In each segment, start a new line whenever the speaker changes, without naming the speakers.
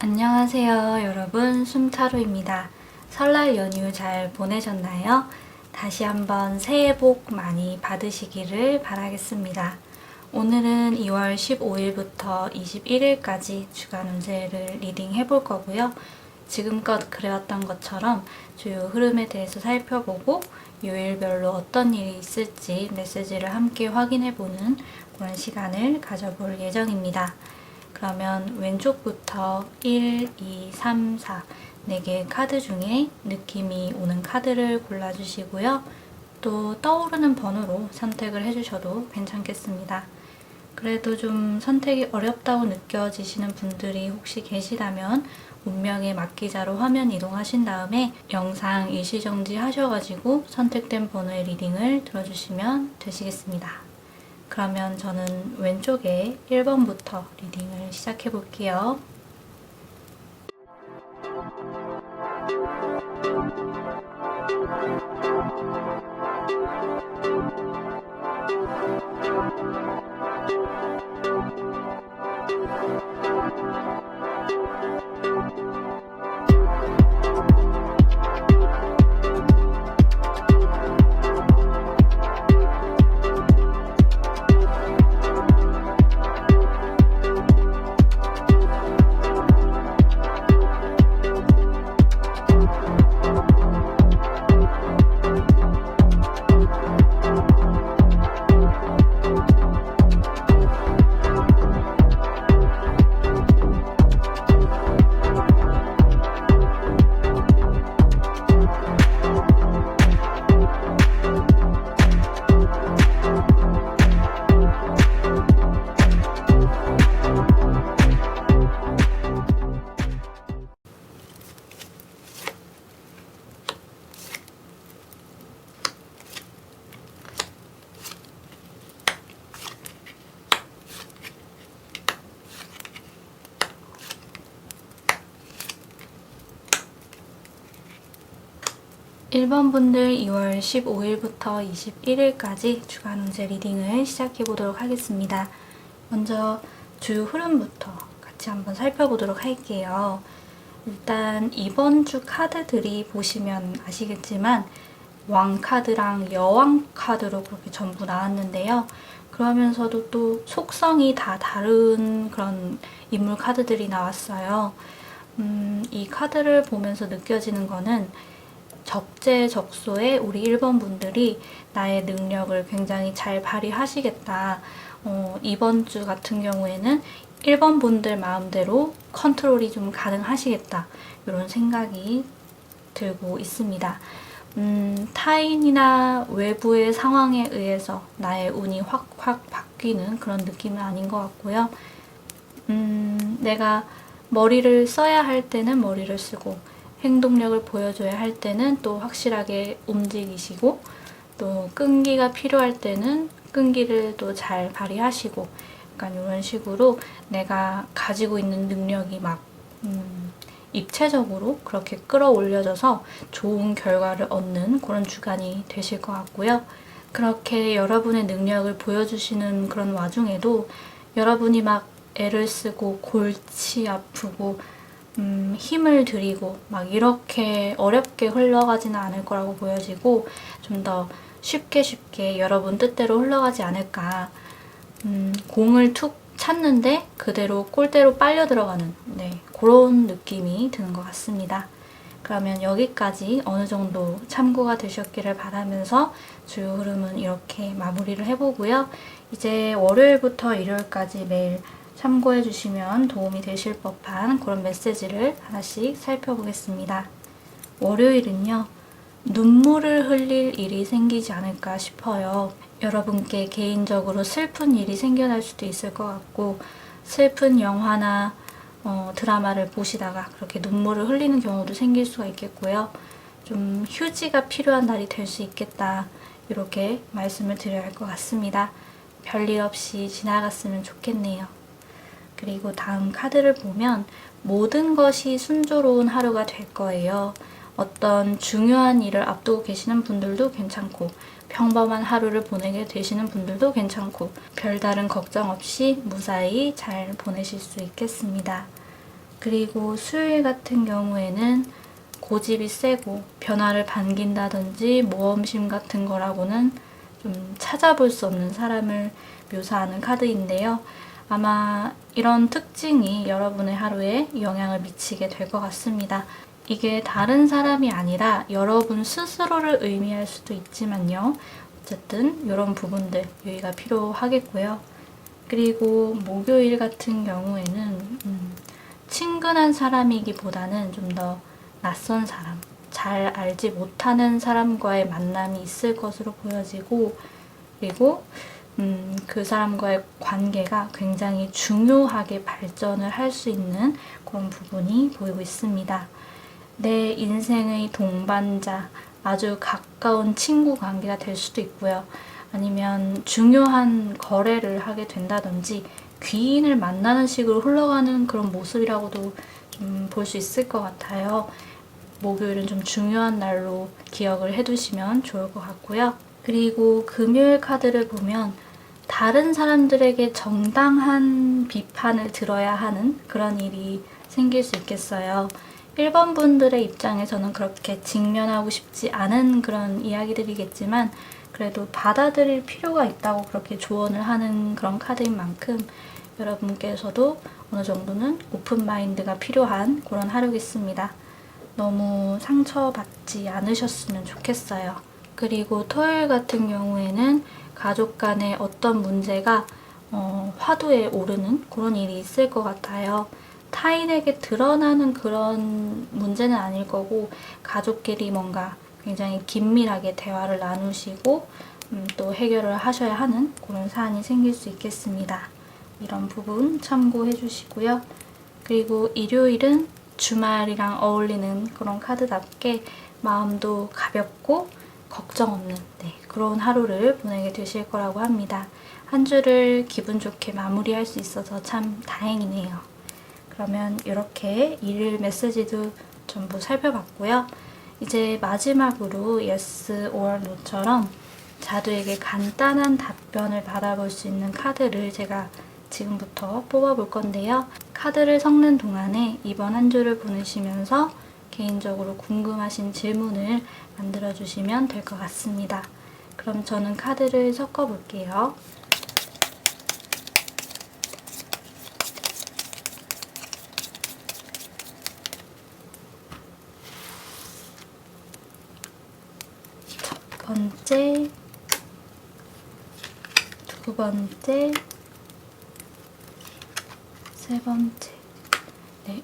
안녕하세요, 여러분. 숨타로입니다. 설날 연휴 잘 보내셨나요? 다시 한번 새해 복 많이 받으시기를 바라겠습니다. 오늘은 2월 15일부터 21일까지 주간 운세를 리딩 해볼 거고요. 지금껏 그래왔던 것처럼 주요 흐름에 대해서 살펴보고 요일별로 어떤 일이 있을지 메시지를 함께 확인해보는 그런 시간을 가져볼 예정입니다. 그러면 왼쪽부터 1, 2, 3, 4 4개의 카드 중에 느낌이 오는 카드를 골라주시고요. 또 떠오르는 번호로 선택을 해주셔도 괜찮겠습니다. 그래도 좀 선택이 어렵다고 느껴지시는 분들이 혹시 계시다면 운명의 막기자로 화면 이동하신 다음에 영상 일시정지 하셔가지고 선택된 번호의 리딩을 들어주시면 되시겠습니다. 그러면 저는 왼쪽에 1번부터 리딩을 시작해 볼게요. (1번) 분들 2월 15일부터 21일까지 주간 운세 리딩을 시작해 보도록 하겠습니다. 먼저 주요 흐름부터 같이 한번 살펴보도록 할게요. 일단 이번 주 카드들이 보시면 아시겠지만 왕 카드랑 여왕 카드로 그렇게 전부 나왔는데요. 그러면서도 또 속성이 다 다른 그런 인물 카드들이 나왔어요. 이 카드를 보면서 느껴지는 거는 적재적소에 우리 1번 분들이 나의 능력을 굉장히 잘 발휘하시겠다. 이번 주 같은 경우에는 1번 분들 마음대로 컨트롤이 좀 가능하시겠다. 이런 생각이 들고 있습니다. 타인이나 외부의 상황에 의해서 나의 운이 확 바뀌는 그런 느낌은 아닌 것 같고요. 내가 머리를 써야 할 때는 머리를 쓰고 행동력을 보여줘야 할 때는 또 확실하게 움직이시고 또 끈기가 필요할 때는 끈기를 또 잘 발휘하시고 약간 이런 식으로 내가 가지고 있는 능력이 막 입체적으로 그렇게 끌어올려져서 좋은 결과를 얻는 그런 주간이 되실 것 같고요. 그렇게 여러분의 능력을 보여주시는 그런 와중에도 여러분이 막 애를 쓰고 골치 아프고 힘을 들이고 막 이렇게 어렵게 흘러가지는 않을 거라고 보여지고 좀 더 쉽게 여러분 뜻대로 흘러가지 않을까. 공을 툭 찼는데 그대로 골대로 빨려 들어가는 그런 느낌이 드는 것 같습니다. 그러면 여기까지 어느 정도 참고가 되셨기를 바라면서 주요 흐름은 이렇게 마무리를 해보고요. 이제 월요일부터 일요일까지 매일 참고해 주시면 도움이 되실 법한 그런 메시지를 하나씩 살펴보겠습니다. 월요일은요, 눈물을 흘릴 일이 생기지 않을까 싶어요. 여러분께 개인적으로 슬픈 일이 생겨날 수도 있을 것 같고, 슬픈 영화나 드라마를 보시다가 그렇게 눈물을 흘리는 경우도 생길 수가 있겠고요. 좀 휴지가 필요한 날이 될 수 있겠다. 이렇게 말씀을 드려야 할 것 같습니다. 별일 없이 지나갔으면 좋겠네요. 그리고 다음 카드를 보면 모든 것이 순조로운 하루가 될 거예요. 어떤 중요한 일을 앞두고 계시는 분들도 괜찮고 평범한 하루를 보내게 되시는 분들도 괜찮고 별다른 걱정 없이 무사히 잘 보내실 수 있겠습니다. 그리고 수요일 같은 경우에는 고집이 세고 변화를 반긴다든지 모험심 같은 거라고는 좀 찾아볼 수 없는 사람을 묘사하는 카드인데요. 아마 이런 특징이 여러분의 하루에 영향을 미치게 될 것 같습니다. 이게 다른 사람이 아니라 여러분 스스로를 의미할 수도 있지만요. 어쨌든 이런 부분들 유의가 필요하겠고요. 그리고 목요일 같은 경우에는 친근한 사람이기보다는 좀 더 낯선 사람, 잘 알지 못하는 사람과의 만남이 있을 것으로 보여지고, 그리고 그 사람과의 관계가 굉장히 중요하게 발전을 할 수 있는 그런 부분이 보이고 있습니다. 내 인생의 동반자, 아주 가까운 친구 관계가 될 수도 있고요. 아니면 중요한 거래를 하게 된다든지 귀인을 만나는 식으로 흘러가는 그런 모습이라고도 좀 볼 수 있을 것 같아요. 목요일은 좀 중요한 날로 기억을 해두시면 좋을 것 같고요. 그리고 금요일 카드를 보면 다른 사람들에게 정당한 비판을 들어야 하는 그런 일이 생길 수 있겠어요. 1번 분들의 입장에서는 그렇게 직면하고 싶지 않은 그런 이야기들이겠지만 그래도 받아들일 필요가 있다고 그렇게 조언을 하는 그런 카드인 만큼 여러분께서도 어느 정도는 오픈 마인드가 필요한 그런 하루겠습니다. 너무 상처받지 않으셨으면 좋겠어요. 그리고 토요일 같은 경우에는 가족 간에 어떤 문제가 화두에 오르는 그런 일이 있을 것 같아요. 타인에게 드러나는 그런 문제는 아닐 거고 가족끼리 뭔가 굉장히 긴밀하게 대화를 나누시고 또 해결을 하셔야 하는 그런 사안이 생길 수 있겠습니다. 이런 부분 참고해 주시고요. 그리고 일요일은 주말이랑 어울리는 그런 카드답게 마음도 가볍고 걱정 없는 그런 하루를 보내게 되실 거라고 합니다. 한 주를 기분 좋게 마무리할 수 있어서 참 다행이네요. 그러면 이렇게 일일 메시지도 전부 살펴봤고요. 이제 마지막으로 yes or no처럼 자두에게 간단한 답변을 받아볼 수 있는 카드를 제가 지금부터 뽑아볼 건데요. 카드를 섞는 동안에 이번 한 주를 보내시면서 개인적으로 궁금하신 질문을 만들어주시면 될 것 같습니다. 그럼 저는 카드를 섞어볼게요. 첫 번째, 두 번째, 세 번째.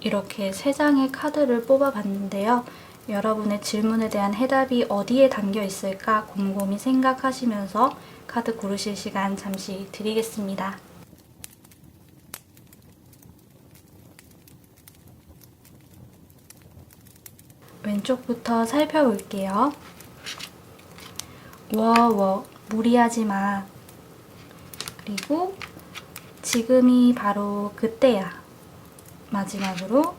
이렇게 3장의 카드를 뽑아봤는데요. 여러분의 질문에 대한 해답이 어디에 담겨 있을까 곰곰이 생각하시면서 카드 고르실 시간 잠시 드리겠습니다. 왼쪽부터 살펴볼게요. 무리하지 마. 그리고 지금이 바로 그때야. 마지막으로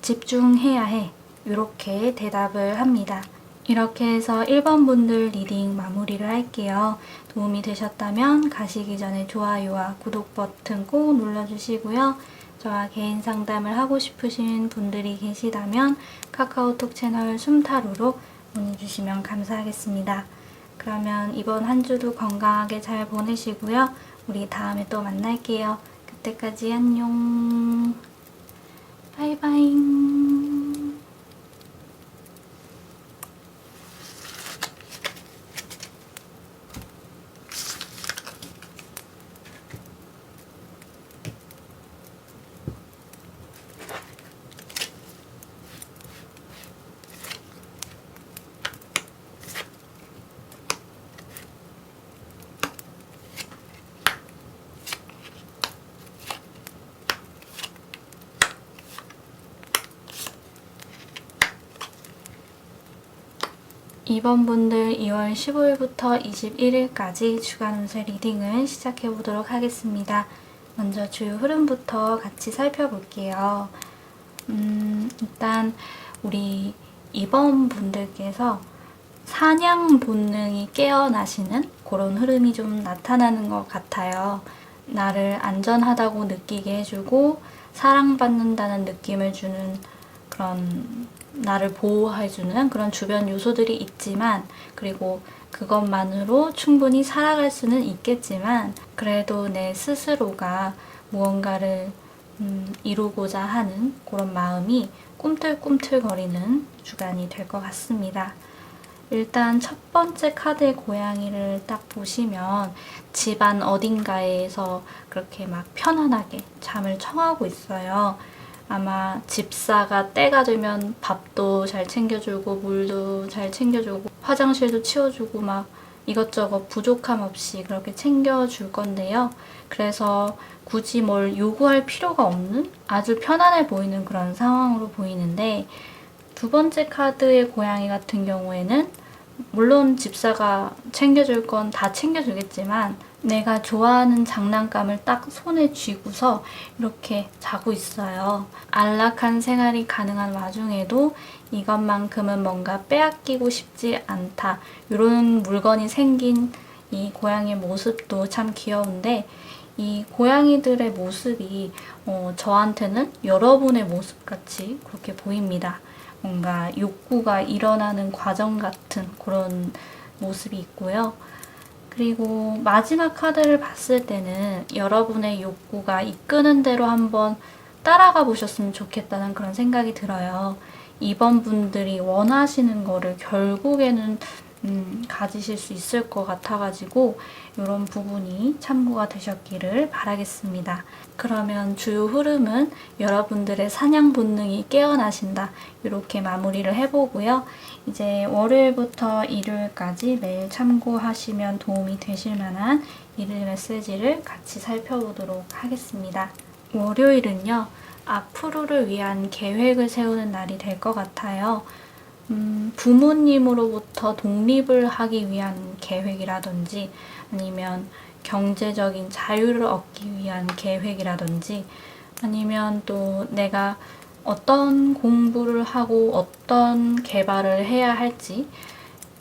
집중해야 해. 이렇게 대답을 합니다. 이렇게 해서 1번 분들 리딩 마무리를 할게요. 도움이 되셨다면 가시기 전에 좋아요와 구독 버튼 꼭 눌러주시고요. 저와 개인 상담을 하고 싶으신 분들이 계시다면 카카오톡 채널 숨타로로 문의주시면 감사하겠습니다. 그러면 이번 한 주도 건강하게 잘 보내시고요. 우리 다음에 또 만날게요. 그때까지 안녕. 바이바이. 2번 분들 2월 15일부터 21일까지 주간 운세 리딩을 시작해 보도록 하겠습니다. 먼저 주요 흐름부터 같이 살펴볼게요. 일단 우리 2번 분들께서 사냥 본능이 깨어나시는 그런 흐름이 좀 나타나는 것 같아요. 나를 안전하다고 느끼게 해주고 사랑받는다는 느낌을 주는 그런 나를 보호해주는 그런 주변 요소들이 있지만, 그리고 그것만으로 충분히 살아갈 수는 있겠지만, 그래도 내 스스로가 무언가를 이루고자 하는 그런 마음이 꿈틀꿈틀거리는 주간이 될 것 같습니다. 일단 첫 번째 카드의 고양이를 딱 보시면 집안 어딘가에서 그렇게 막 편안하게 잠을 청하고 있어요. 아마 집사가 때가 되면 밥도 잘 챙겨주고 물도 잘 챙겨주고 화장실도 치워주고 막 이것저것 부족함 없이 그렇게 챙겨줄 건데요. 그래서 굳이 뭘 요구할 필요가 없는 아주 편안해 보이는 그런 상황으로 보이는데, 두 번째 카드의 고양이 같은 경우에는 물론 집사가 챙겨줄 건 다 챙겨주겠지만 내가 좋아하는 장난감을 딱 손에 쥐고서 이렇게 자고 있어요. 안락한 생활이 가능한 와중에도 이것만큼은 뭔가 빼앗기고 싶지 않다, 이런 물건이 생긴 이 고양이의 모습도 참 귀여운데, 이 고양이들의 모습이 저한테는 여러분의 모습같이 그렇게 보입니다. 뭔가 욕구가 일어나는 과정 같은 그런 모습이 있고요. 그리고 마지막 카드를 봤을 때는 여러분의 욕구가 이끄는 대로 한번 따라가 보셨으면 좋겠다는 그런 생각이 들어요. 이번 분들이 원하시는 거를 결국에는 가지실 수 있을 것 같아가지고 이런 부분이 참고가 되셨기를 바라겠습니다. 그러면 주요 흐름은 여러분들의 사냥 본능이 깨어나신다, 이렇게 마무리를 해보고요. 이제 월요일부터 일요일까지 매일 참고하시면 도움이 되실 만한 일일 메시지를 같이 살펴보도록 하겠습니다. 월요일은요, 앞으로를 위한 계획을 세우는 날이 될 것 같아요. 부모님으로부터 독립을 하기 위한 계획이라든지, 아니면 경제적인 자유를 얻기 위한 계획이라든지, 아니면 또 내가 어떤 공부를 하고 어떤 개발을 해야 할지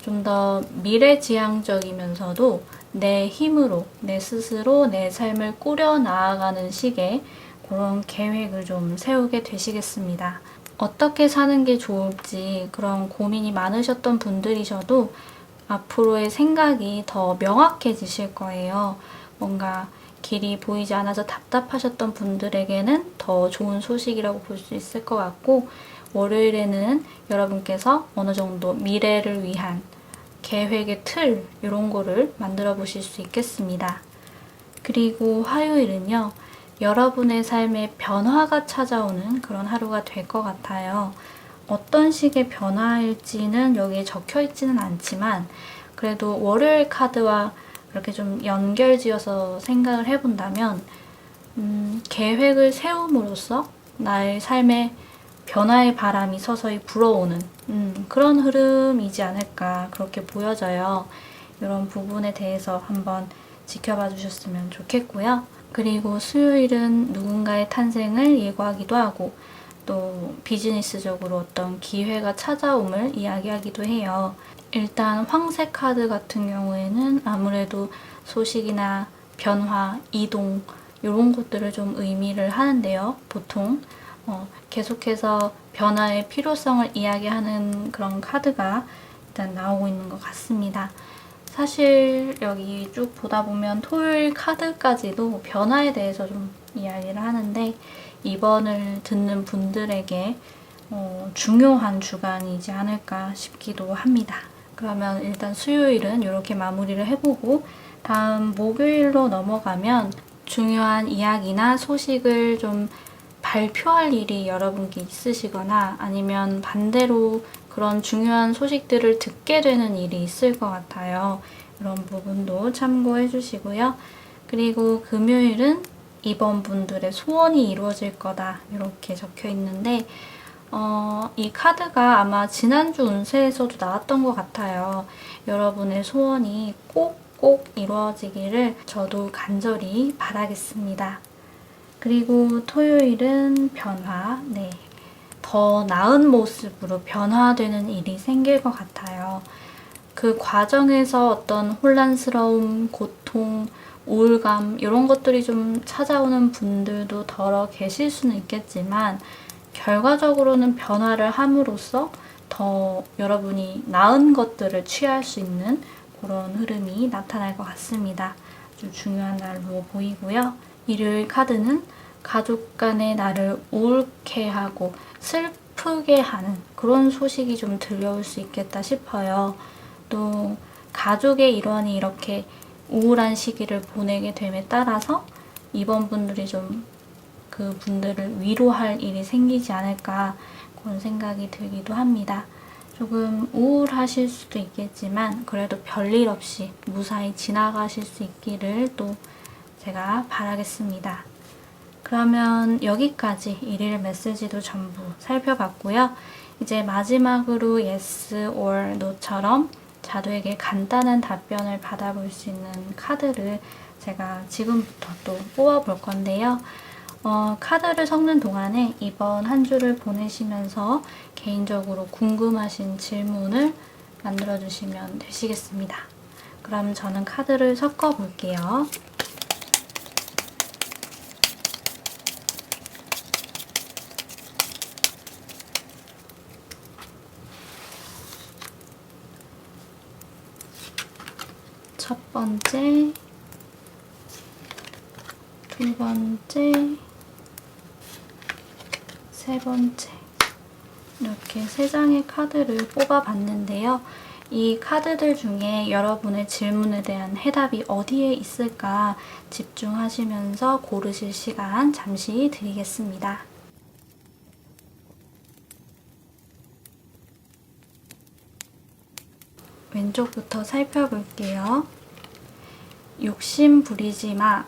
좀 더 미래지향적이면서도 내 힘으로 내 스스로 내 삶을 꾸려 나아가는 식의 그런 계획을 좀 세우게 되시겠습니다. 어떻게 사는 게 좋을지 그런 고민이 많으셨던 분들이셔도 앞으로의 생각이 더 명확해지실 거예요. 뭔가 길이 보이지 않아서 답답하셨던 분들에게는 더 좋은 소식이라고 볼 수 있을 것 같고, 월요일에는 여러분께서 어느 정도 미래를 위한 계획의 틀, 이런 거를 만들어 보실 수 있겠습니다. 그리고 화요일은요, 여러분의 삶에 변화가 찾아오는 그런 하루가 될 것 같아요. 어떤 식의 변화일지는 여기에 적혀 있지는 않지만, 그래도 월요일 카드와 이렇게 좀 연결지어서 생각을 해본다면, 계획을 세움으로써 나의 삶에 변화의 바람이 서서히 불어오는 그런 흐름이지 않을까, 그렇게 보여져요. 이런 부분에 대해서 한번 지켜봐 주셨으면 좋겠고요. 그리고 수요일은 누군가의 탄생을 예고하기도 하고, 또 비즈니스적으로 어떤 기회가 찾아옴을 이야기하기도 해요. 일단 황색 카드 같은 경우에는 아무래도 소식이나 변화, 이동, 이런 것들을 좀 의미를 하는데요. 보통 계속해서 변화의 필요성을 이야기하는 그런 카드가 일단 나오고 있는 것 같습니다. 사실 여기 쭉 보다 보면 토요일 카드까지도 변화에 대해서 좀 이야기를 하는데, 이번을 듣는 분들에게 중요한 주간이지 않을까 싶기도 합니다. 그러면 일단 수요일은 이렇게 마무리를 해보고, 다음 목요일로 넘어가면 중요한 이야기나 소식을 좀 발표할 일이 여러분께 있으시거나, 아니면 반대로 그런 중요한 소식들을 듣게 되는 일이 있을 것 같아요. 이런 부분도 참고해 주시고요. 그리고 금요일은 이번 분들의 소원이 이루어질 거다, 이렇게 적혀 있는데, 이 카드가 아마 지난주 운세에서도 나왔던 것 같아요. 여러분의 소원이 꼭꼭 이루어지기를 저도 간절히 바라겠습니다. 그리고 토요일은 변화, 더 나은 모습으로 변화되는 일이 생길 것 같아요. 그 과정에서 어떤 혼란스러움, 고통, 우울감 이런 것들이 좀 찾아오는 분들도 더러 계실 수는 있겠지만 결과적으로는 변화를 함으로써 더 여러분이 나은 것들을 취할 수 있는 그런 흐름이 나타날 것 같습니다. 아주 중요한 날로 보이고요. 일요일 카드는 가족 간의 나를 우울케 하고 슬프게 하는 그런 소식이 좀 들려올 수 있겠다 싶어요. 또 가족의 일원이 이렇게 우울한 시기를 보내게 됨에 따라서 이번 분들이 좀 그 분들을 위로할 일이 생기지 않을까 그런 생각이 들기도 합니다. 조금 우울하실 수도 있겠지만 그래도 별일 없이 무사히 지나가실 수 있기를 또 제가 바라겠습니다. 그러면 여기까지 일일 메시지도 전부 살펴봤고요. 이제 마지막으로 yes or no처럼 자두에게 간단한 답변을 받아볼 수 있는 카드를 제가 지금부터 또 뽑아볼 건데요. 카드를 섞는 동안에 이번 한 주를 보내시면서 개인적으로 궁금하신 질문을 만들어주시면 되시겠습니다. 그럼 저는 카드를 섞어 볼게요. 첫 번째, 두 번째, 세 번째 이렇게 세 장의 카드를 뽑아봤는데요. 이 카드들 중에 여러분의 질문에 대한 해답이 어디에 있을까 집중하시면서 고르실 시간 잠시 드리겠습니다. 왼쪽부터 살펴볼게요. 욕심 부리지 마.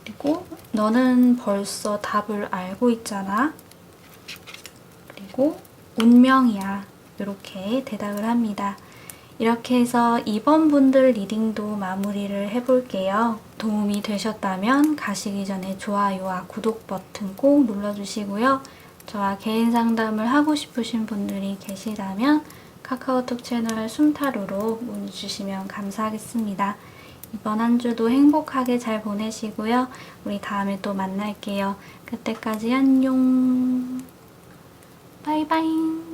그리고 너는 벌써 답을 알고 있잖아. 그리고 운명이야. 이렇게 대답을 합니다. 이렇게 해서 이번 분들 리딩도 마무리를 해볼게요. 도움이 되셨다면 가시기 전에 좋아요와 구독 버튼 꼭 눌러주시고요. 저와 개인 상담을 하고 싶으신 분들이 계시다면 카카오톡 채널 숨타로로 문의 주시면 감사하겠습니다. 이번 한 주도 행복하게 잘 보내시고요. 우리 다음에 또 만날게요. 그때까지 안녕. 바이바이.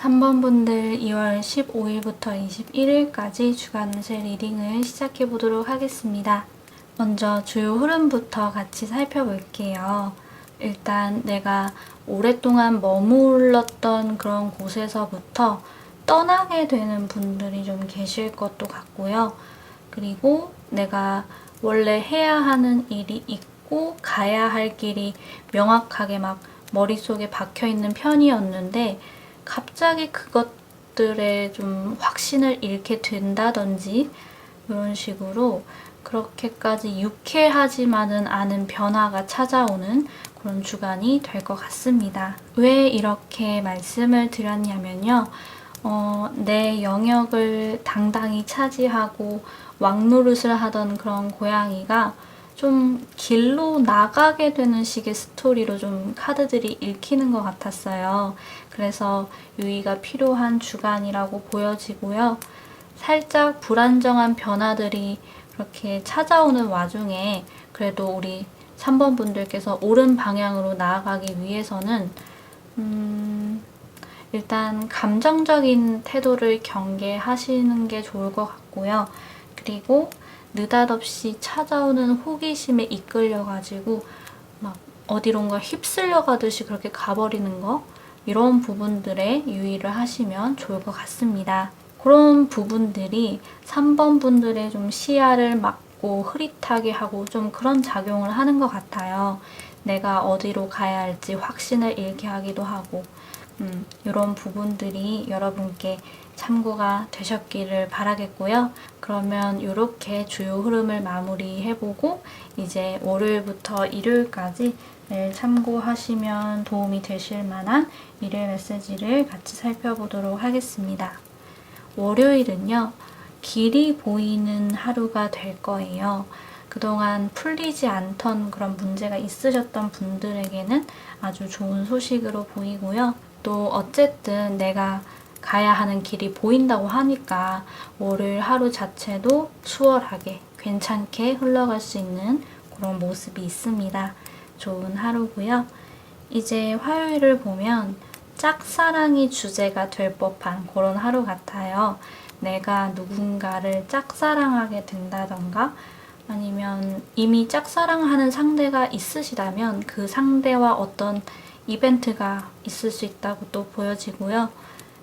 3번 분들 2월 15일부터 21일까지 주간운세 리딩을 시작해 보도록 하겠습니다. 먼저 주요 흐름부터 같이 살펴볼게요. 일단 내가 오랫동안 머물렀던 그런 곳에서부터 떠나게 되는 분들이 좀 계실 것도 같고요. 그리고 내가 원래 해야 하는 일이 있고 가야 할 길이 명확하게 막 머릿속에 박혀있는 편이었는데 갑자기 그것들에 좀 확신을 잃게 된다든지 이런 식으로 그렇게까지 유쾌하지만은 않은 변화가 찾아오는 그런 주간이 될 것 같습니다. 왜 이렇게 말씀을 드렸냐면요. 내 영역을 당당히 차지하고 왕노릇을 하던 그런 고양이가 좀 길로 나가게 되는 식의 스토리로 좀 카드들이 읽히는 것 같았어요. 그래서 유의가 필요한 주간이라고 보여지고요. 살짝 불안정한 변화들이 그렇게 찾아오는 와중에 그래도 우리 3번 분들께서 옳은 방향으로 나아가기 위해서는 일단 감정적인 태도를 경계하시는 게 좋을 것 같고요. 그리고 느닷없이 찾아오는 호기심에 이끌려가지고 막 어디론가 휩쓸려 가듯이 그렇게 가버리는 거 이런 부분들에 유의를 하시면 좋을 것 같습니다. 그런 부분들이 3번 분들의 좀 시야를 막고 흐릿하게 하고 좀 그런 작용을 하는 것 같아요. 내가 어디로 가야 할지 확신을 잃게 하기도 하고 이런 부분들이 여러분께 참고가 되셨기를 바라겠고요. 그러면 이렇게 주요 흐름을 마무리해보고 이제 월요일부터 일요일까지 매일 참고하시면 도움이 되실 만한 일요일 메시지를 같이 살펴보도록 하겠습니다. 월요일은요, 길이 보이는 하루가 될 거예요. 그동안 풀리지 않던 그런 문제가 있으셨던 분들에게는 아주 좋은 소식으로 보이고요. 또 어쨌든 내가 가야 하는 길이 보인다고 하니까 월요일 하루 자체도 수월하게 괜찮게 흘러갈 수 있는 그런 모습이 있습니다. 좋은 하루고요. 이제 화요일을 보면 짝사랑이 주제가 될 법한 그런 하루 같아요. 내가 누군가를 짝사랑하게 된다던가 아니면 이미 짝사랑하는 상대가 있으시다면 그 상대와 어떤 이벤트가 있을 수 있다고 또 보여지고요.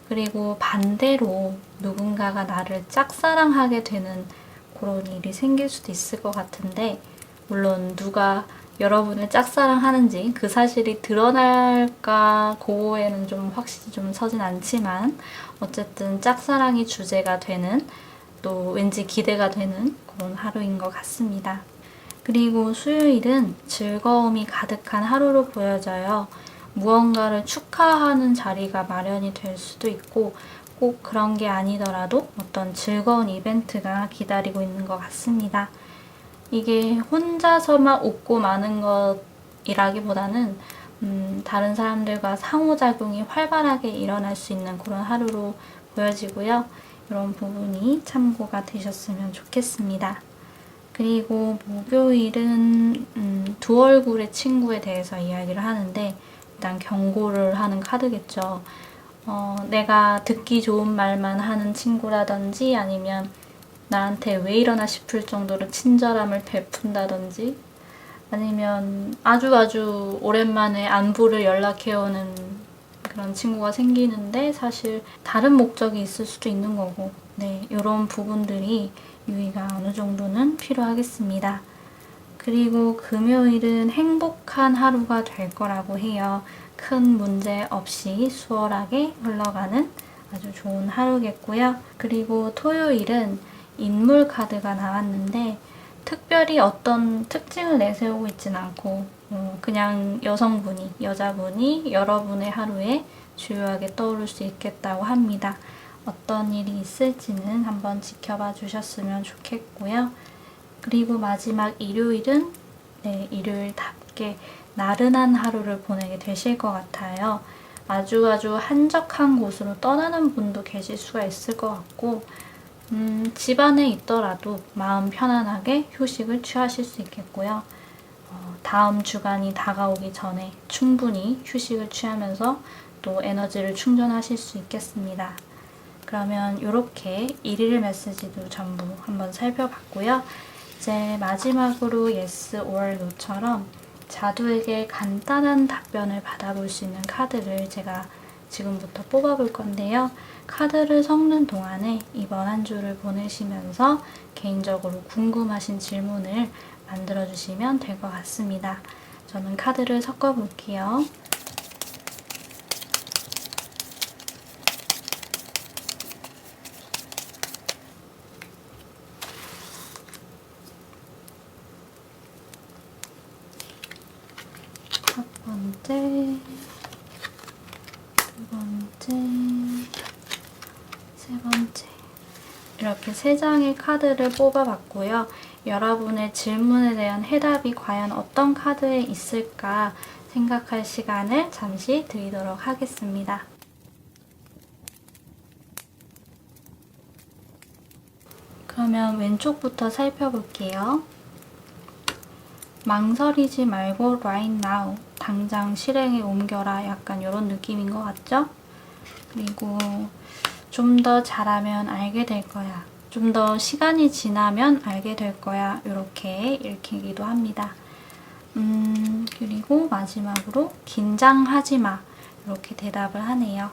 그리고 반대로 누군가가 나를 짝사랑하게 되는 그런 일이 생길 수도 있을 것 같은데, 물론 누가 여러분을 짝사랑하는지 그 사실이 드러날까 그거에는 좀 확실히 좀 서진 않지만 어쨌든 짝사랑이 주제가 되는, 또 왠지 기대가 되는 그런 하루인 것 같습니다. 그리고 수요일은 즐거움이 가득한 하루로 보여져요. 무언가를 축하하는 자리가 마련이 될 수도 있고 꼭 그런 게 아니더라도 어떤 즐거운 이벤트가 기다리고 있는 것 같습니다. 이게 혼자서만 웃고 마는 것이라기보다는 다른 사람들과 상호작용이 활발하게 일어날 수 있는 그런 하루로 보여지고요. 이런 부분이 참고가 되셨으면 좋겠습니다. 그리고 목요일은 두 얼굴의 친구에 대해서 이야기를 하는데, 일단 경고를 하는 카드겠죠. 내가 듣기 좋은 말만 하는 친구라든지 아니면 나한테 왜 이러나 싶을 정도로 친절함을 베푼다든지 아니면 아주 오랜만에 안부를 연락해오는 그런 친구가 생기는데 사실 다른 목적이 있을 수도 있는 거고, 네, 이런 부분들이 유의가 어느 정도는 필요하겠습니다. 그리고 금요일은 행복한 하루가 될 거라고 해요. 큰 문제 없이 수월하게 흘러가는 아주 좋은 하루겠고요. 그리고 토요일은 인물 카드가 나왔는데 특별히 어떤 특징을 내세우고 있진 않고 그냥 여자분이 여러분의 하루에 주요하게 떠오를 수 있겠다고 합니다. 어떤 일이 있을지는 한번 지켜봐 주셨으면 좋겠고요. 그리고 마지막 일요일은 일요일답게 나른한 하루를 보내게 되실 것 같아요. 아주 한적한 곳으로 떠나는 분도 계실 수가 있을 것 같고, 집안에 있더라도 마음 편안하게 휴식을 취하실 수 있겠고요. 다음 주간이 다가오기 전에 충분히 휴식을 취하면서 또 에너지를 충전하실 수 있겠습니다. 그러면 이렇게 일일 메시지도 전부 한번 살펴봤고요. 이제 마지막으로 yes or no처럼 자두에게 간단한 답변을 받아볼 수 있는 카드를 제가 지금부터 뽑아볼 건데요. 카드를 섞는 동안에 이번 한 주를 보내시면서 개인적으로 궁금하신 질문을 만들어주시면 될 것 같습니다. 저는 카드를 섞어볼게요. 첫 번째, 두 번째, 세 번째. 이렇게 세 장의 카드를 뽑아봤고요. 여러분의 질문에 대한 해답이 과연 어떤 카드에 있을까 생각할 시간을 잠시 드리도록 하겠습니다. 그러면 왼쪽부터 살펴볼게요. 망설이지 말고 right now, 당장 실행에 옮겨라, 약간 이런 느낌인 것 같죠? 그리고 좀 더 잘하면 알게 될 거야. 좀 더 시간이 지나면 알게 될 거야. 이렇게 읽히기도 합니다. 그리고 마지막으로 긴장하지 마. 이렇게 대답을 하네요.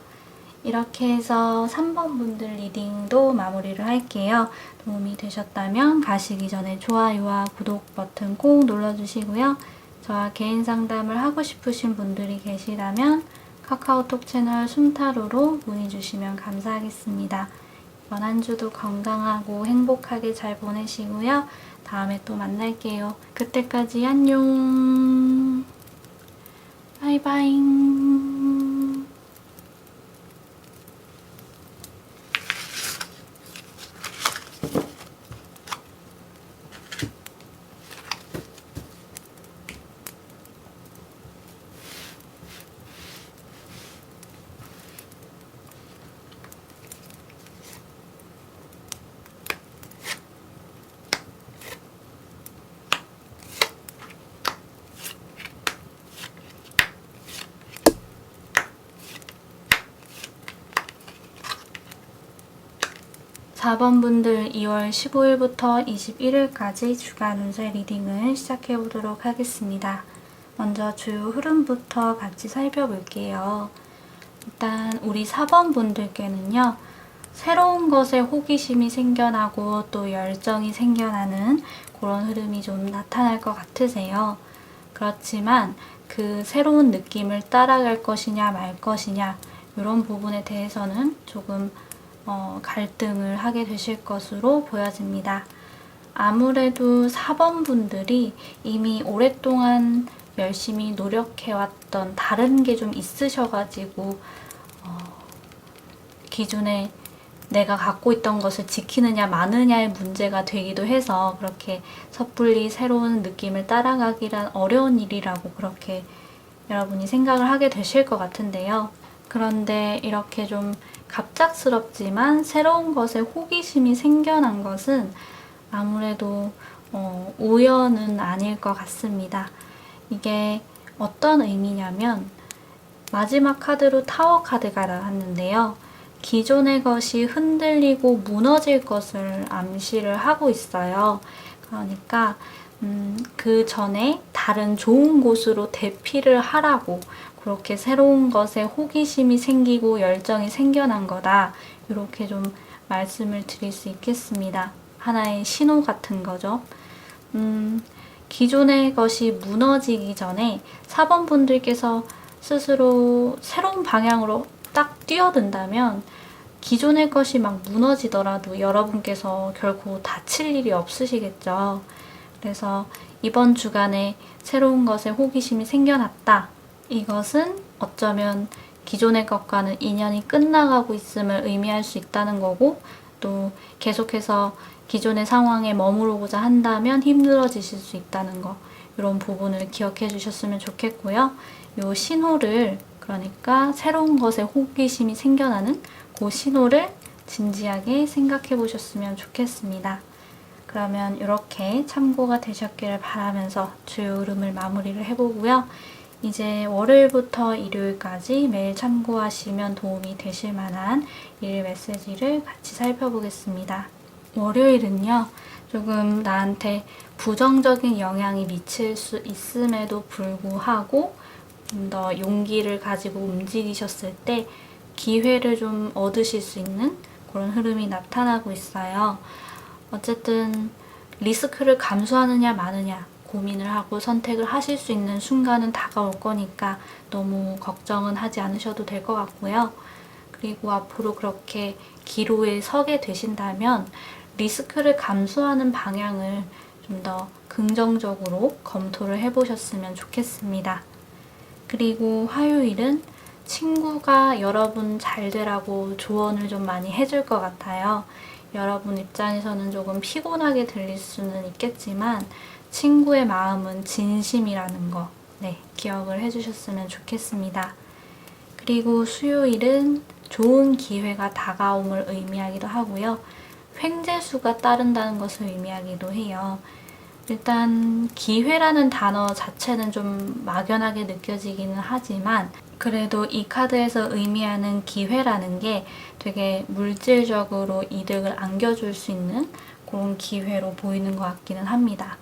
이렇게 해서 3번 분들 리딩도 마무리를 할게요. 도움이 되셨다면 가시기 전에 좋아요와 구독 버튼 꼭 눌러주시고요. 저와 개인 상담을 하고 싶으신 분들이 계시다면 카카오톡 채널 숨타로로 문의 주시면 감사하겠습니다. 이번 한 주도 건강하고 행복하게 잘 보내시고요. 다음에 또 만날게요. 그때까지 안녕. 바이바잉. 사 번 분들 2월 15일부터 21일까지 주간 운세 리딩을 시작해 보도록 하겠습니다. 먼저 주요 흐름부터 같이 살펴볼게요. 일단 우리 4번 분들께는요. 새로운 것에 호기심이 생겨나고 또 열정이 생겨나는 그런 흐름이 좀 나타날 것 같으세요. 그렇지만 그 새로운 느낌을 따라갈 것이냐 말 것이냐 이런 부분에 대해서는 조금 갈등을 하게 되실 것으로 보여집니다. 아무래도 4번 분들이 이미 오랫동안 열심히 노력해왔던 다른 게 좀 있으셔가지고 기존에 내가 갖고 있던 것을 지키느냐 마느냐의 문제가 되기도 해서 그렇게 섣불리 새로운 느낌을 따라가기란 어려운 일이라고 그렇게 여러분이 생각을 하게 되실 것 같은데요. 그런데 이렇게 좀 갑작스럽지만 새로운 것에 호기심이 생겨난 것은 아무래도 우연은 아닐 것 같습니다. 이게 어떤 의미냐면 마지막 카드로 타워 카드가 나왔는데요. 기존의 것이 흔들리고 무너질 것을 암시를 하고 있어요. 그러니까 그 전에 다른 좋은 곳으로 대피를 하라고 그렇게 새로운 것에 호기심이 생기고 열정이 생겨난 거다. 이렇게 좀 말씀을 드릴 수 있겠습니다. 하나의 신호 같은 거죠. 기존의 것이 무너지기 전에 4번 분들께서 스스로 새로운 방향으로 딱 뛰어든다면 기존의 것이 막 무너지더라도 여러분께서 결코 다칠 일이 없으시겠죠. 그래서 이번 주간에 새로운 것에 호기심이 생겨났다. 이것은 어쩌면 기존의 것과는 인연이 끝나가고 있음을 의미할 수 있다는 거고 또 계속해서 기존의 상황에 머무르고자 한다면 힘들어지실 수 있다는 거 이런 부분을 기억해 주셨으면 좋겠고요. 이 신호를 그러니까 새로운 것에 호기심이 생겨나는 그 신호를 진지하게 생각해 보셨으면 좋겠습니다. 그러면 이렇게 참고가 되셨기를 바라면서 주요 흐름을 마무리를 해보고요. 이제 월요일부터 일요일까지 매일 참고하시면 도움이 되실 만한 일 메시지를 같이 살펴보겠습니다. 월요일은요, 조금 나한테 부정적인 영향이 미칠 수 있음에도 불구하고 좀 더 용기를 가지고 움직이셨을 때 기회를 좀 얻으실 수 있는 그런 흐름이 나타나고 있어요. 어쨌든 리스크를 감수하느냐 마느냐 고민을 하고 선택을 하실 수 있는 순간은 다가올 거니까 너무 걱정은 하지 않으셔도 될 것 같고요. 그리고 앞으로 그렇게 기로에 서게 되신다면 리스크를 감수하는 방향을 좀 더 긍정적으로 검토를 해보셨으면 좋겠습니다. 그리고 화요일은 친구가 여러분 잘 되라고 조언을 좀 많이 해줄 것 같아요. 여러분 입장에서는 조금 피곤하게 들릴 수는 있겠지만 친구의 마음은 진심이라는 거 기억을 해주셨으면 좋겠습니다. 그리고 수요일은 좋은 기회가 다가옴을 의미하기도 하고요. 횡재수가 따른다는 것을 의미하기도 해요. 일단 기회라는 단어 자체는 좀 막연하게 느껴지기는 하지만 그래도 이 카드에서 의미하는 기회라는 게 되게 물질적으로 이득을 안겨줄 수 있는 그런 기회로 보이는 것 같기는 합니다.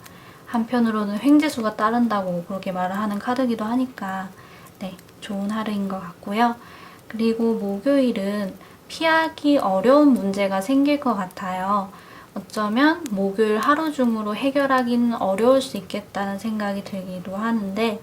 한편으로는 횡재수가 따른다고 그렇게 말을 하는 카드기도 하니까 좋은 하루인 것 같고요. 그리고 목요일은 피하기 어려운 문제가 생길 것 같아요. 어쩌면 목요일 하루 중으로 해결하기는 어려울 수 있겠다는 생각이 들기도 하는데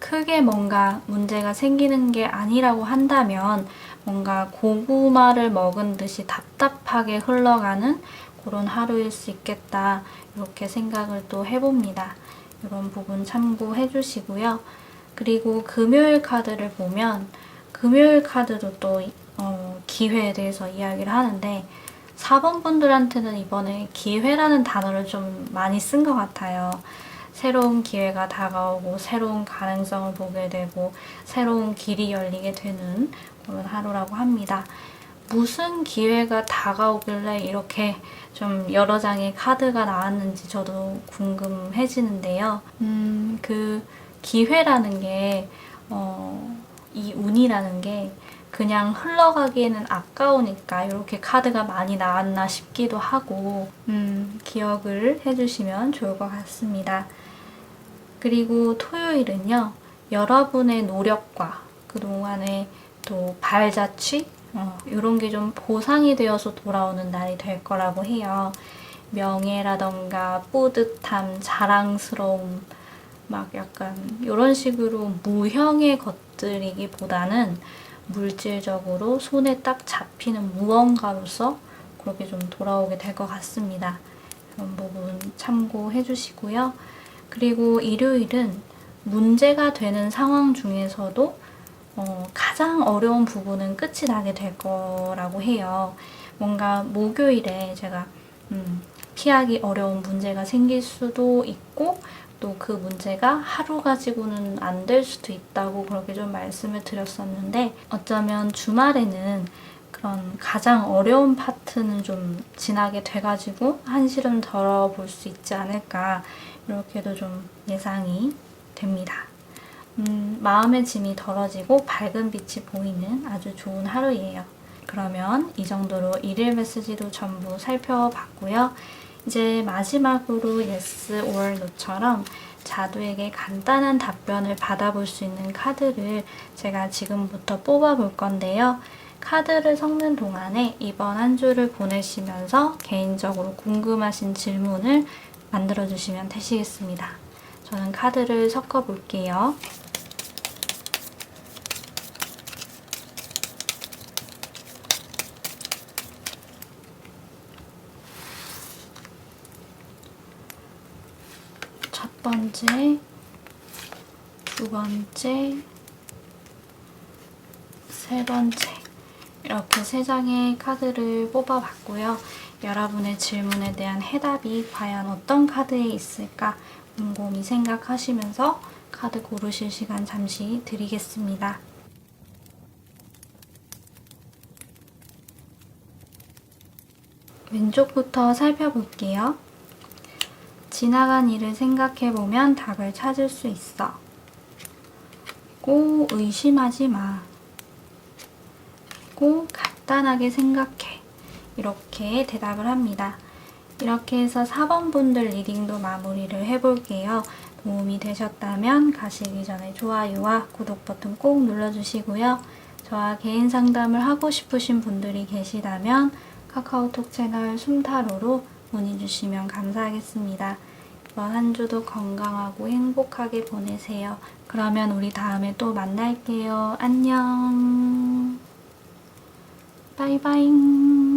크게 뭔가 문제가 생기는 게 아니라고 한다면 뭔가 고구마를 먹은 듯이 답답하게 흘러가는 그런 하루일 수 있겠다. 이렇게 생각을 또 해봅니다. 이런 부분 참고해 주시고요. 그리고 금요일 카드를 보면 금요일 카드도 또 기회에 대해서 이야기를 하는데 4번 분들한테는 이번에 기회라는 단어를 좀 많이 쓴 것 같아요. 새로운 기회가 다가오고 새로운 가능성을 보게 되고 새로운 길이 열리게 되는 그런 하루라고 합니다. 무슨 기회가 다가오길래 이렇게 좀 여러 장의 카드가 나왔는지 저도 궁금해지는데요. 그 기회라는 게, 이 운이라는 게 그냥 흘러가기에는 아까우니까 이렇게 카드가 많이 나왔나 싶기도 하고, 기억을 해주시면 좋을 것 같습니다. 그리고 토요일은요, 여러분의 노력과 그동안의 또 발자취? 이런 게 좀 보상이 되어서 돌아오는 날이 될 거라고 해요. 명예라던가 뿌듯함, 자랑스러움, 막 약간 이런 식으로 무형의 것들이기보다는 물질적으로 손에 딱 잡히는 무언가로서 그렇게 좀 돌아오게 될 것 같습니다. 그런 부분 참고해 주시고요. 그리고 일요일은 문제가 되는 상황 중에서도 가장 어려운 부분은 끝이 나게 될 거라고 해요. 뭔가 목요일에 제가 피하기 어려운 문제가 생길 수도 있고 또 그 문제가 하루 가지고는 안 될 수도 있다고 그렇게 좀 말씀을 드렸었는데 어쩌면 주말에는 그런 가장 어려운 파트는 좀 지나게 돼가지고 한시름 덜어볼 수 있지 않을까 이렇게도 좀 예상이 됩니다. 마음의 짐이 덜어지고 밝은 빛이 보이는 아주 좋은 하루예요. 그러면 이 정도로 일일 메시지도 전부 살펴봤고요. 이제 마지막으로 yes or no처럼 자두에게 간단한 답변을 받아볼 수 있는 카드를 제가 지금부터 뽑아볼 건데요. 카드를 섞는 동안에 이번 한 주를 보내시면서 개인적으로 궁금하신 질문을 만들어주시면 되시겠습니다. 저는 카드를 섞어볼게요. 첫 번째, 두 번째, 세 번째 이렇게 세 장의 카드를 뽑아봤고요. 여러분의 질문에 대한 해답이 과연 어떤 카드에 있을까 곰곰이 생각하시면서 카드 고르실 시간 잠시 드리겠습니다. 왼쪽부터 살펴볼게요. 지나간 일을 생각해보면 답을 찾을 수 있어. 꼭 의심하지 마. 꼭 간단하게 생각해. 이렇게 대답을 합니다. 이렇게 해서 4번 분들 리딩도 마무리를 해볼게요. 도움이 되셨다면 가시기 전에 좋아요와 구독 버튼 꼭 눌러주시고요. 저와 개인 상담을 하고 싶으신 분들이 계시다면 카카오톡 채널 숨타로로 문의 주시면 감사하겠습니다. 이번 한 주도 건강하고 행복하게 보내세요. 그러면 우리 다음에 또 만날게요. 안녕. 바이바이.